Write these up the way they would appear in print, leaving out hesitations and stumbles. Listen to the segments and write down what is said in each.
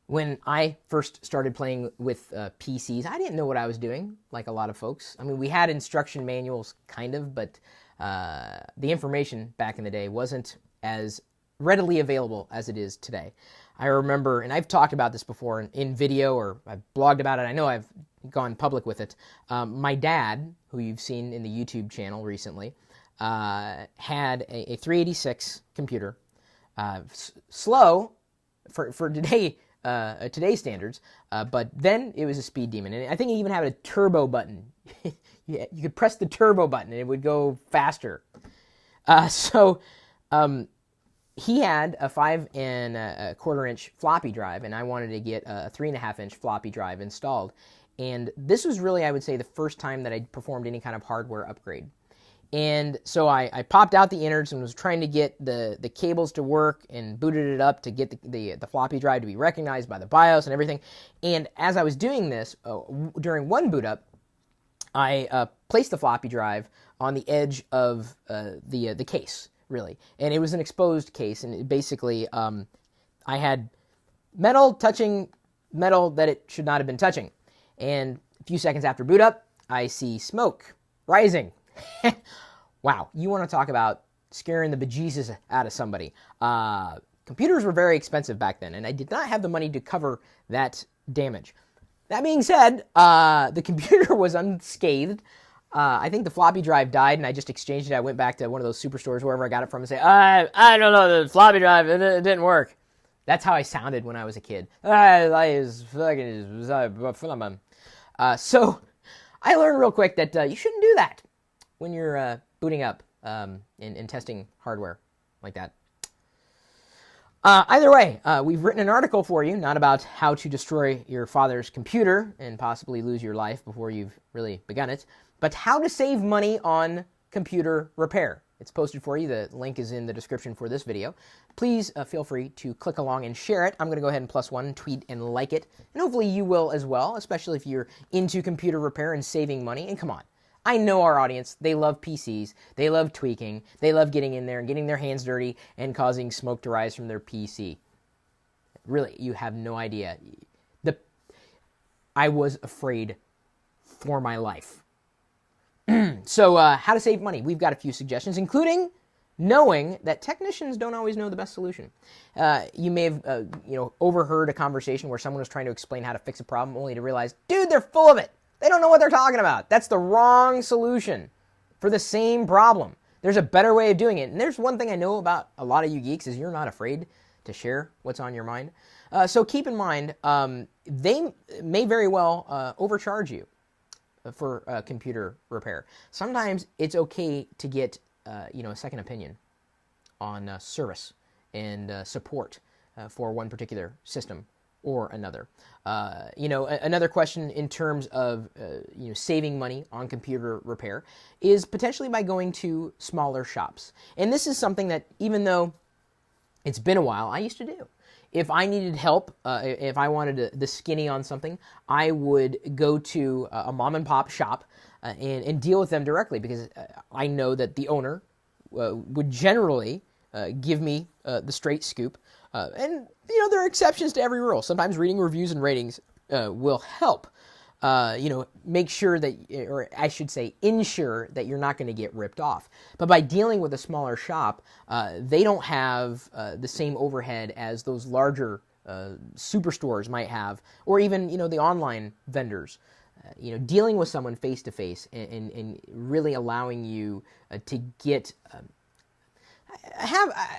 When I first started playing with PCs, I didn't know what I was doing, like a lot of folks. I mean, we had instruction manuals, kind of, but the information back in the day wasn't as readily available as it is today. I remember, and I've talked about this before in video, or I've blogged about it. I know I've gone public with it. My dad, who you've seen in the YouTube channel recently, had a 386 computer, slow for today. Today's standards, but then it was a speed demon, and I think it even had a turbo button. You could press the turbo button, and it would go faster. So he had a 5.25-inch floppy drive, and I wanted to get a 3.5-inch floppy drive installed. And this was really, I would say, the first time that I performed any kind of hardware upgrade. And so I popped out the innards and was trying to get the cables to work and booted it up to get the floppy drive to be recognized by the BIOS and everything. And as I was doing this, during one boot up, I placed the floppy drive on the edge of the case, really. And it was an exposed case, and it basically I had metal touching metal that it should not have been touching. And a few seconds after boot up, I see smoke rising. Wow, you want to talk about scaring the bejesus out of somebody. Computers were very expensive back then, and I did not have the money to cover that damage. That being said, the computer was unscathed. I think the floppy drive died, and I just exchanged it. I went back to one of those superstores, wherever I got it from, and say, I don't know, the floppy drive, it didn't work. That's how I sounded when I was a kid. So I learned real quick that you shouldn't do that when you're booting up and testing hardware like that. Either way, we've written an article for you, not about how to destroy your father's computer and possibly lose your life before you've really begun it, but how to save money on computer repair. It's posted for you. The link is in the description for this video. Please feel free to click along and share it. I'm going to go ahead and +1, tweet, and like it. And hopefully you will as well, especially if you're into computer repair and saving money. And come on, I know our audience. They love PCs. They love tweaking. They love getting in there and getting their hands dirty and causing smoke to rise from their PC. Really, you have no idea. I was afraid for my life. So how to save money? We've got a few suggestions, including knowing that technicians don't always know the best solution. You may have overheard a conversation where someone was trying to explain how to fix a problem only to realize, dude, they're full of it. They don't know what they're talking about. That's the wrong solution for the same problem. There's a better way of doing it. And there's one thing I know about a lot of you geeks is you're not afraid to share what's on your mind. So keep in mind, they may very well overcharge you for computer repair. Sometimes it's okay to get a second opinion on service and support for one particular system or another. Another question in terms of saving money on computer repair is potentially by going to smaller shops. And this is something that, even though it's been a while, I used to do. If I needed help, if I wanted the skinny on something, I would go to a mom and pop shop and deal with them directly, because I know that the owner would generally give me the straight scoop. And there are exceptions to every rule. Sometimes reading reviews and ratings will help. Make sure that, or I should say, ensure that you're not going to get ripped off. But by dealing with a smaller shop, they don't have the same overhead as those larger superstores might have, or even, the online vendors. Dealing with someone face to face and really allowing you to get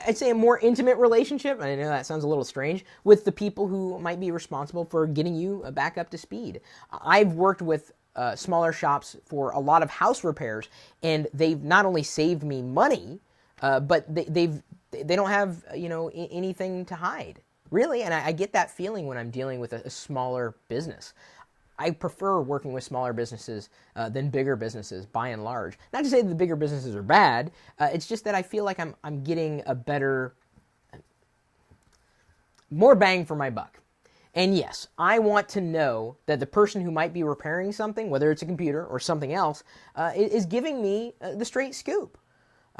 I'd say, a more intimate relationship, and I know that sounds a little strange, with the people who might be responsible for getting you back up to speed. I've worked with smaller shops for a lot of house repairs, and they've not only saved me money, but they don't have anything to hide, really. And I get that feeling when I'm dealing with a smaller business. I prefer working with smaller businesses than bigger businesses, by and large. Not to say that the bigger businesses are bad. It's just that I feel like I'm getting a better, more bang for my buck. And yes, I want to know that the person who might be repairing something, whether it's a computer or something else, is giving me the straight scoop.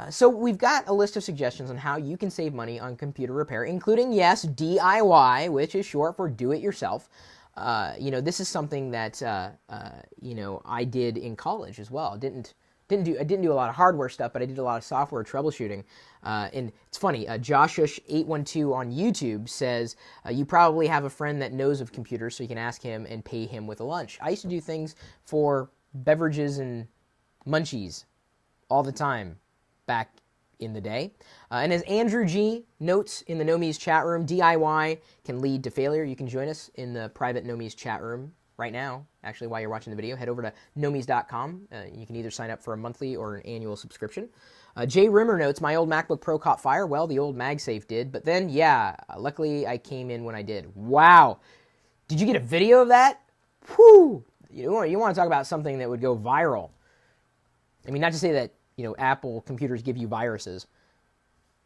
So we've got a list of suggestions on how you can save money on computer repair, including, yes, DIY, which is short for do it yourself. This is something that I did in college as well. I didn't do a lot of hardware stuff, but I did a lot of software troubleshooting. And it's funny, Joshush812 on YouTube says, you probably have a friend that knows of computers, so you can ask him and pay him with a lunch. I used to do things for beverages and munchies all the time back in the day. And as Andrew G notes in the Nomies chat room, DIY can lead to failure. You can join us in the private Nomies chat room right now. Actually, while you're watching the video, head over to nomies.com. You can either sign up for a monthly or an annual subscription. Jay Rimmer notes, my old MacBook Pro caught fire. Well, the old MagSafe did, but then, luckily I came in when I did. Wow. Did you get a video of that? Whew. You want to talk about something that would go viral. I mean, not to say that, Apple computers give you viruses.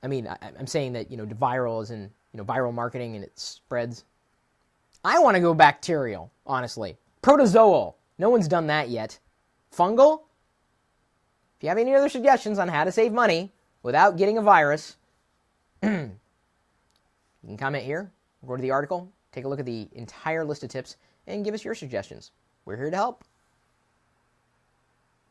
I mean, I'm saying that, viral is in, viral marketing and it spreads. I want to go bacterial, honestly. Protozoal. No one's done that yet. Fungal? If you have any other suggestions on how to save money without getting a virus, you can comment here, go to the article, take a look at the entire list of tips, and give us your suggestions. We're here to help.